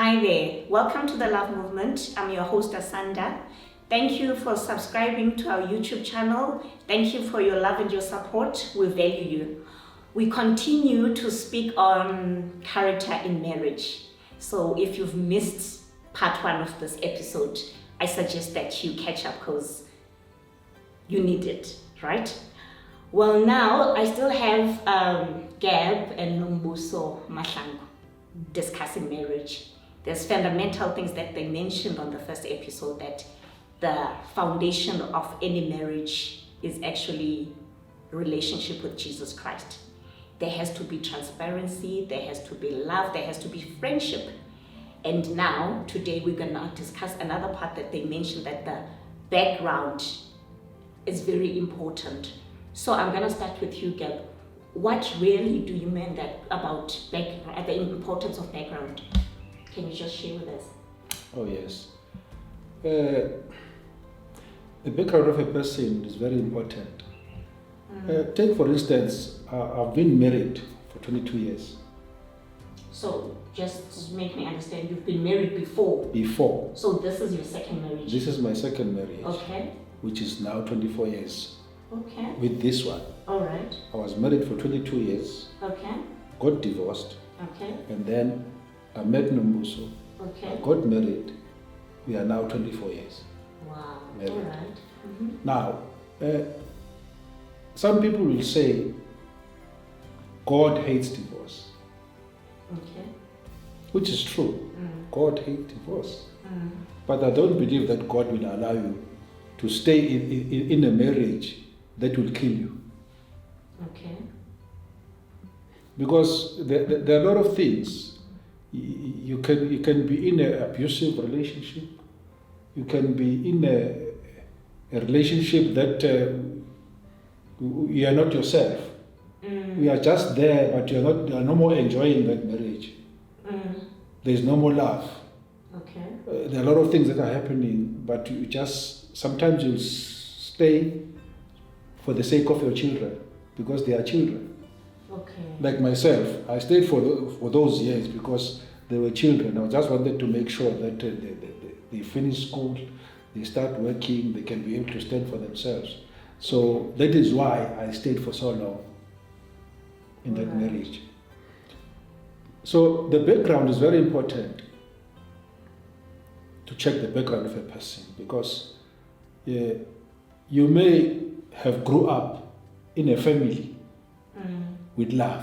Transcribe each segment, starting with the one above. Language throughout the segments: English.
Hi there, welcome to the Love Movement. I'm your host Asanda. Thank you for subscribing to our YouTube channel. Thank you for your love and your support. We value you. We continue to speak on character in marriage. So if you've missed part 1 of this episode, I suggest that you catch up because you need it, right? Well, now I still have Gab and Nombuso Mahlangu discussing marriage. There's fundamental things that they mentioned on the first episode, that the foundation of any marriage is actually a relationship with Jesus Christ. There has to be transparency, there has to be love, there has to be friendship. And now, today we're gonna discuss another part that they mentioned, that the background is very important. So I'm gonna start with you, Gab. What really do you mean about the importance of background? Can you just share with us? Oh yes. The background of a person is very important. Take for instance, I've been married for 22 years. So just to make me understand, you've been married before? Before. So this is your second marriage? This is my second marriage. Okay. Which is now 24 years. Okay. With this one. All right. I was married for 22 years. Okay. Got divorced. Okay. And then I met Nombuso. Okay. I got married. We are now 24 years. Wow. Married. All right. Mm-hmm. Now, some people will say God hates divorce. Okay. Which is true. God hates divorce. Mm. But I don't believe that God will allow you to stay in a marriage that will kill you. Okay. Because there are a lot of things. You can be in an abusive relationship. You can be in a relationship that you are not yourself. You are just there, but you are no more enjoying that marriage. There is no more love. Okay. There are a lot of things that are happening, but you just, sometimes you stay for the sake of your children, because they are children. Okay. Like myself, I stayed for those years because they were children. I just wanted to make sure that they finish school, they start working, they can be able to stand for themselves. So that is why I stayed for so long in that marriage. So the background is very important, to check the background of a person, because you may have grew up in a family with love.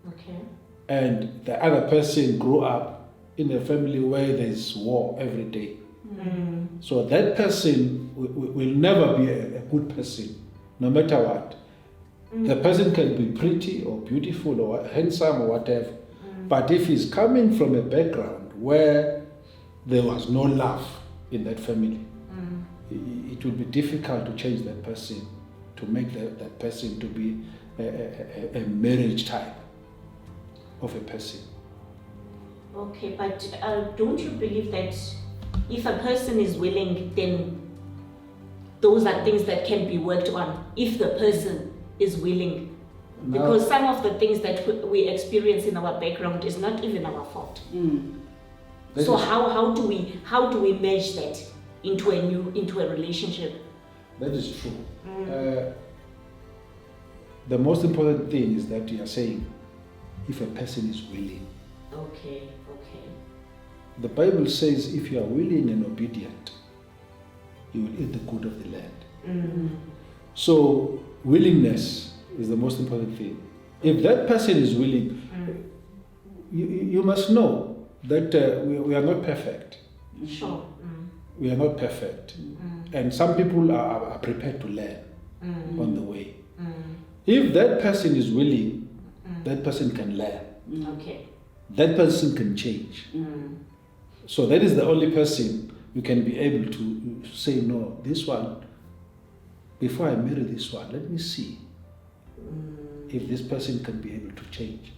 Okay. And the other person grew up in a family where there's war every day. So that person will never be a good person, no matter what. The person can be pretty or beautiful or handsome or whatever, but if he's coming from a background where there was no love in that family, it will be difficult to change that person, to make that person to be a marriage type of a person. Okay, but don't you believe that if a person is willing, then those are things that can be worked on if the person is willing? Because some of the things that we experience in our background is not even our fault. So how do we merge that into a relationship? That is true. The most important thing is that you are saying, if a person is willing. Okay. The Bible says, if you are willing and obedient, you will eat the good of the land. So willingness is the most important thing. If that person is willing, you must know that we are not perfect. Sure. We are not perfect. And some people are prepared to learn on the way. If that person is willing, that person can learn. Okay. That person can change. So that is the only person you can be able to say, no, this one, before I marry this one, let me see if this person can be able to change.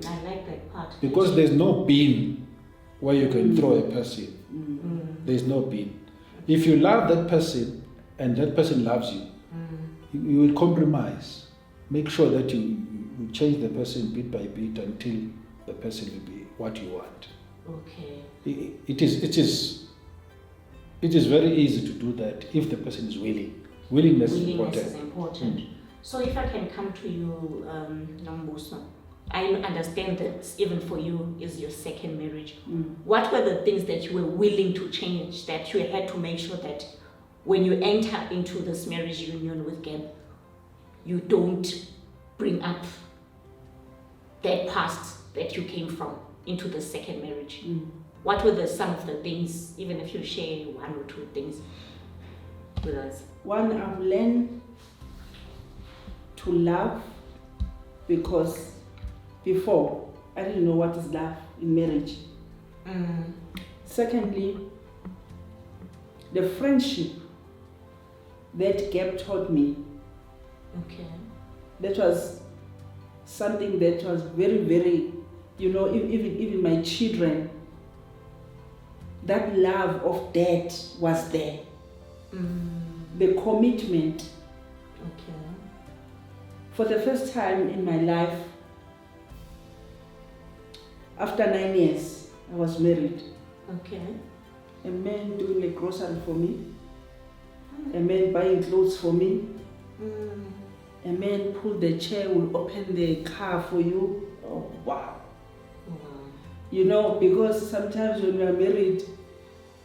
I like that part. Because there's no bin where you can throw a person. There's no bin. If you love that person and that person loves you, you will compromise. Make sure that you change the person bit by bit until the person will be what you want. Okay. It is very easy to do that if the person is willing. Willingness is important. Willingness is important. So if I can come to you, Nombuso, I understand that even for you is your second marriage. What were the things that you were willing to change, that you had to make sure that when you enter into this marriage union with Gab, you don't bring up that past that you came from into the second marriage? What were some of the things, even if you share one or two things with us? One, I've learned to love, because before I didn't know what is love in marriage. Secondly, the friendship that Gab taught me, Okay. that was something that was very, very, even my children, that love of dad was there. The commitment. Okay. For the first time in my life, after 9 years, I was married. Okay. A man doing the grocery for me, a man buying clothes for me, a man pull the chair, will open the car for you. Oh, wow. Because sometimes when you are married,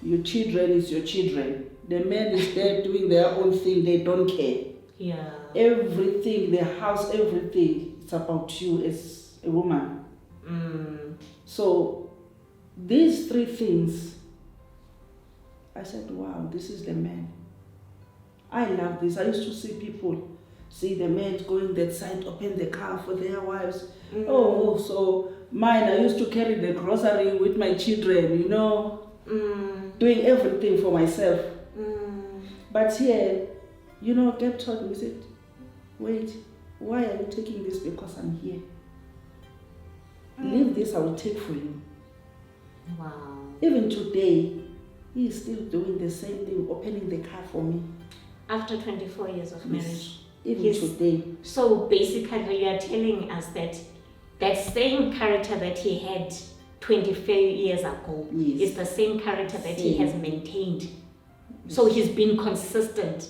your children is your children. The man is there doing their own thing, they don't care. Yeah. Everything, the house, everything, it's about you as a woman. So these three things, I said, wow, this is the man. I love this. I used to see people, see the men going that side, open the car for their wives. Oh, so mine, I used to carry the grocery with my children, doing everything for myself. But here, Gab told me, he said, wait, why are you taking this? Because I'm here. Leave this, I will take for you. Wow. Even today, he is still doing the same thing, opening the car for me. After 24 years of marriage. Even today. So basically, you are telling us that that same character that he had 24 years ago is the same character that he has maintained. So he's been consistent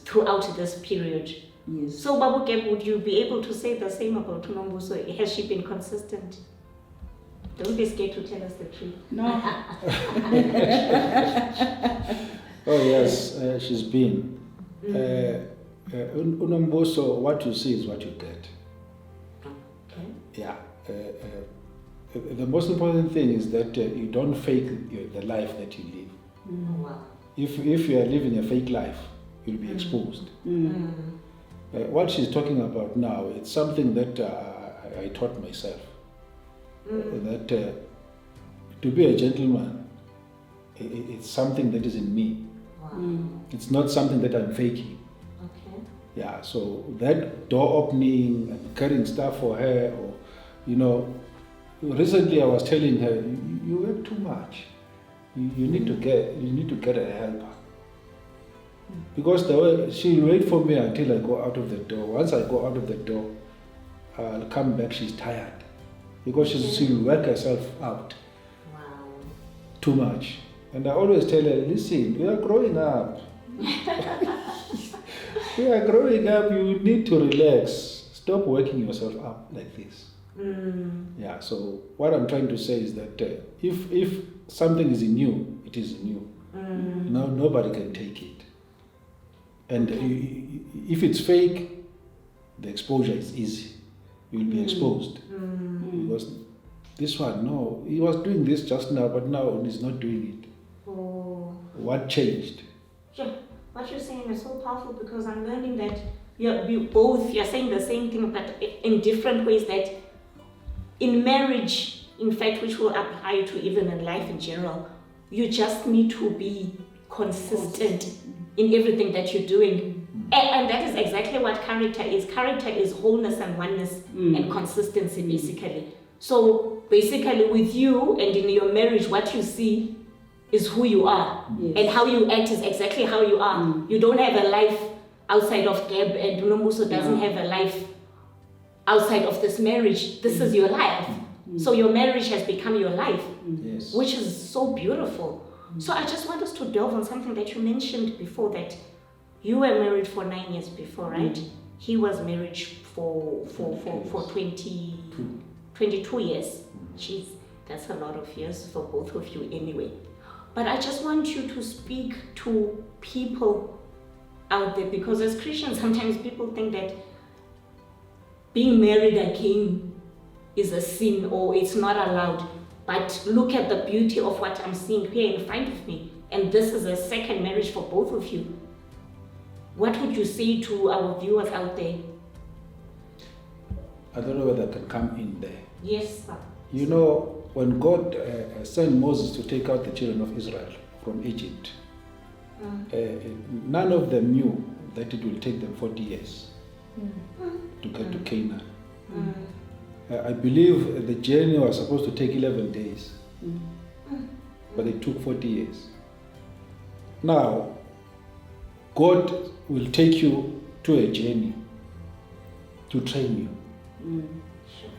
throughout this period. Yes. So Babu Gab, would you be able to say the same about Nombuso? Has she been consistent? Don't be scared to tell us the truth. No. Oh yes, she's been. Unombuso, what you see is what you get. Okay. Yeah. The most important thing is that you don't fake the life that you live. Wow. If you are living a fake life, you'll be exposed. What she's talking about now, it's something that I taught myself. That to be a gentleman, it's something that is in me. Wow. It's not something that I'm faking. Okay. Yeah, so that door opening and carrying stuff for her, or recently I was telling her, you work too much. You need to get a helper. Because she'll wait for me until I go out of the door. Once I go out of the door, I'll come back, she's tired. Because she'll work herself out. Wow. Too much. And I always tell her, listen, we are growing up. We are growing up, you need to relax. Stop working yourself up like this. Yeah, so what I'm trying to say is that if something is in you, it is in you. Now nobody can take it. And if it's fake, the exposure is easy. You'll be exposed. Because this one, no, he was doing this just now, but now he's not doing it. Oh. What changed? Yeah, what you're saying is so powerful, because I'm learning that you're saying the same thing, but in different ways. That in marriage, in fact, which will apply to even in life in general, you just need to be consistent in everything that you're doing. And that is exactly what character is. Character is wholeness and oneness and consistency, basically. So basically with you and in your marriage, what you see is who you are. Yes. And how you act is exactly how you are. You don't have a life outside of Gab, and Nombuso doesn't have a life outside of this marriage. This is your life. So your marriage has become your life, Yes. which is so beautiful. So I just want us to delve on something that you mentioned before, that you were married for 9 years before, right? He was married for 22 years. Jeez, that's a lot of years for both of you anyway. But I just want you to speak to people out there, because as Christians, sometimes people think that being married again is a sin or it's not allowed. But look at the beauty of what I'm seeing here in front of me. And this is a second marriage for both of you. What would you say to our viewers out there? I don't know whether I can come in there. Yes, sir. You know, when God sent Moses to take out the children of Israel from Egypt, none of them knew that it will take them 40 years to get to Canaan. I believe the journey was supposed to take 11 days, but it took 40 years. Now, God will take you to a journey to train you. Sure.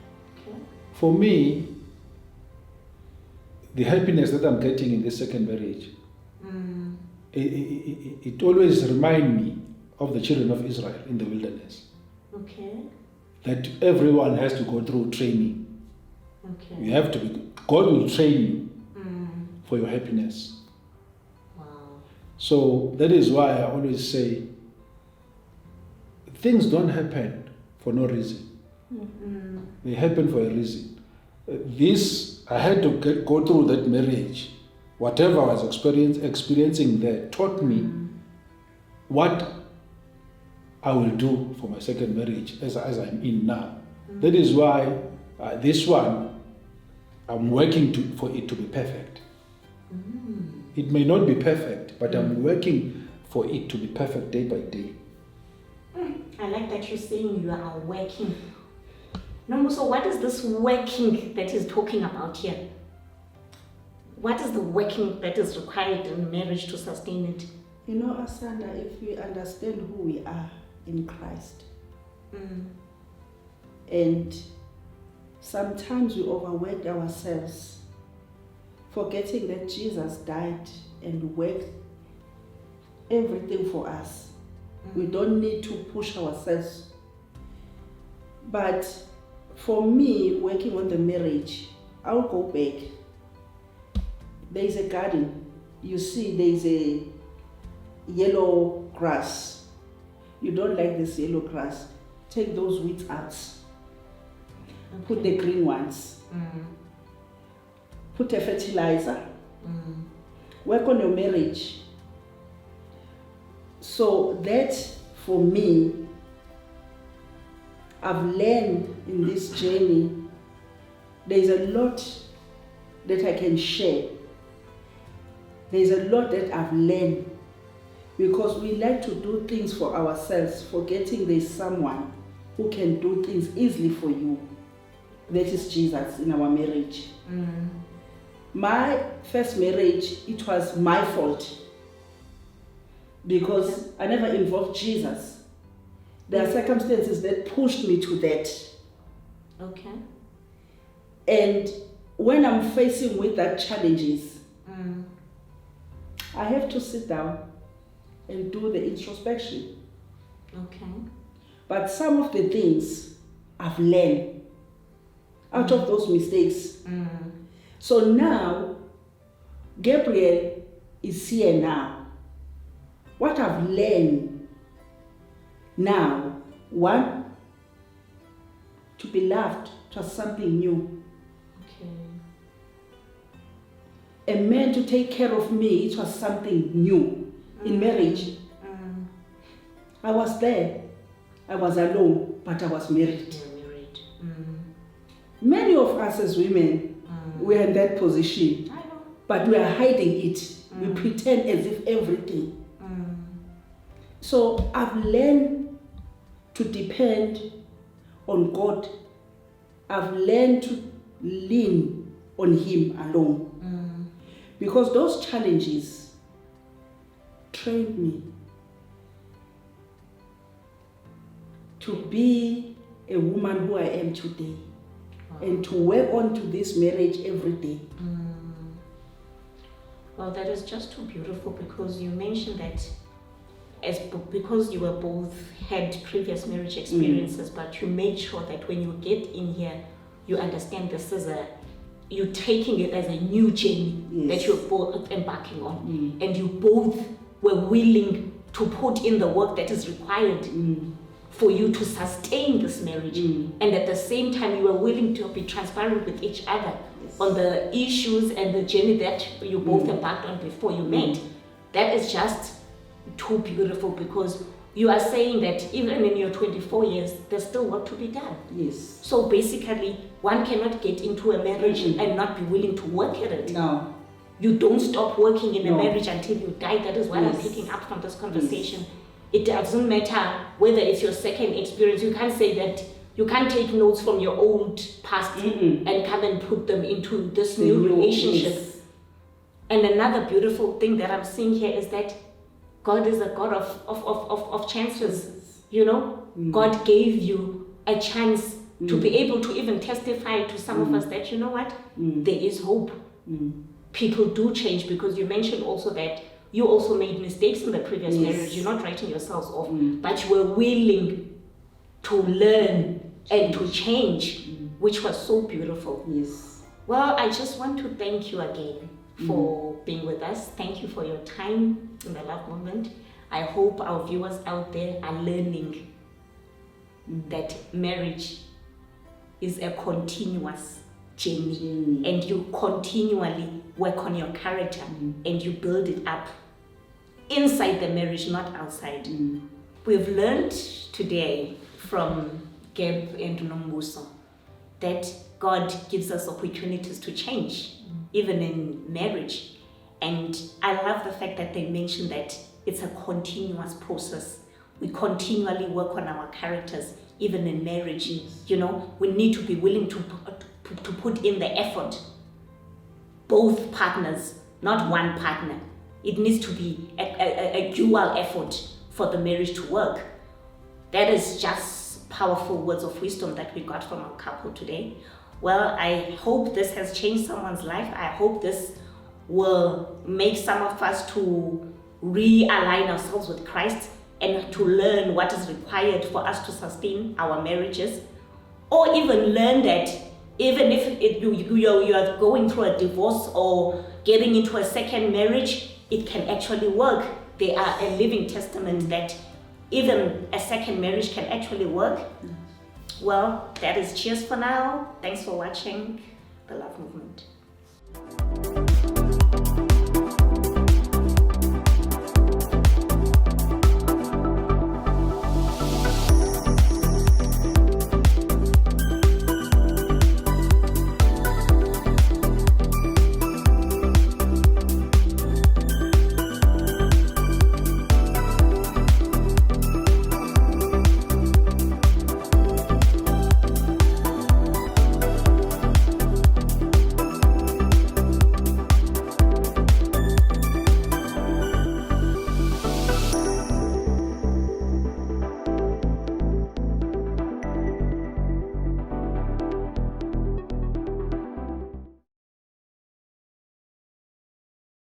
Okay. For me, the happiness that I'm getting in this second marriage, it always reminds me of the children of Israel in the wilderness. Okay. That everyone has to go through training. Okay. You have to be, God will train you for your happiness. Wow. So that is why I always say, things don't happen for no reason. They happen for a reason. I had to go through that marriage. Whatever I was experiencing there taught me what I will do for my second marriage as I'm in now. That is why this one, I'm working for it to be perfect. It may not be perfect, but I'm working for it to be perfect day by day. I like that you're saying you are working. No, so what is this working that he's talking about here? What is the working that is required in marriage to sustain it? You know, Asanda, if we understand who we are in Christ, and sometimes we overwork ourselves, forgetting that Jesus died and worked everything for us. We don't need to push ourselves. But for me, working on the marriage, I'll go back. There is a garden. You see, there is a yellow grass. You don't like this yellow grass. Take those weeds out. Put the green ones. Put a fertilizer. Work on your marriage. So that, for me, I've learned in this journey, there's a lot that I can share. There's a lot that I've learned, because we like to do things for ourselves, forgetting there's someone who can do things easily for you. That is Jesus in our marriage. My first marriage, it was my fault, because I never involved Jesus. There are circumstances that pushed me to that. Okay. And when I'm facing with that challenges, I have to sit down and do the introspection. Okay. But some of the things I've learned out of those mistakes. So now, Gabriel is here now. What I've learned now, one, to be loved was something new. Okay. A man to take care of me, it was something new in marriage. I was there. I was alone, but I was married. You're married. Many of us as women, we are in that position, I know. but we are hiding it. We pretend as if everything. So I've learned to depend on God. I've learned to lean on Him alone. Because those challenges trained me to be a woman who I am today. Wow. and to work on to this marriage every day. Well, that is just too beautiful, because you mentioned that because you were both had previous marriage experiences, but you made sure that when you get in here, you understand this is you're taking it as a new journey that you're both embarking on, and you both were willing to put in the work that is required for you to sustain this marriage, and at the same time you were willing to be transparent with each other on the issues and the journey that you both embarked on before you met. That is just too beautiful, because you are saying that even in your 24 years, there's still work to be done. Yes. So basically, one cannot get into a marriage and not be willing to work at it. No. You don't stop working in a marriage until you die. That is what I'm picking up from this conversation. It doesn't matter whether it's your second experience. You can't say that you can't take notes from your old past and come and put them into this new relationship. Yes. And another beautiful thing that I'm seeing here is that God is a God of chances. You know, God gave you a chance to be able to even testify to some of us that, you know what, there is hope. People do change, because you mentioned also that you also made mistakes in the previous marriage. You're not writing yourselves off, but you were willing to learn and to change, which was so beautiful. Yes. Well, I just want to thank you again for being with us. Thank you for your time in the Love Movement. I hope our viewers out there are learning that marriage is a continuous journey, and you continually work on your character and you build it up inside the marriage, not outside. We've learned today from Geb and Nombuso that God gives us opportunities to change, even in marriage. And I love the fact that they mentioned that it's a continuous process. We continually work on our characters, even in marriage. You know, we need to be willing to put in the effort. Both partners, not one partner. It needs to be a dual effort for the marriage to work. That is just powerful words of wisdom that we got from our couple today. Well, I hope this has changed someone's life. I hope this will make some of us to realign ourselves with Christ and to learn what is required for us to sustain our marriages, or even learn that even if you are going through a divorce or getting into a second marriage, it can actually work. They are a living testament that even a second marriage can actually work. Well, that is cheers for now. Thanks for watching The Love Movement.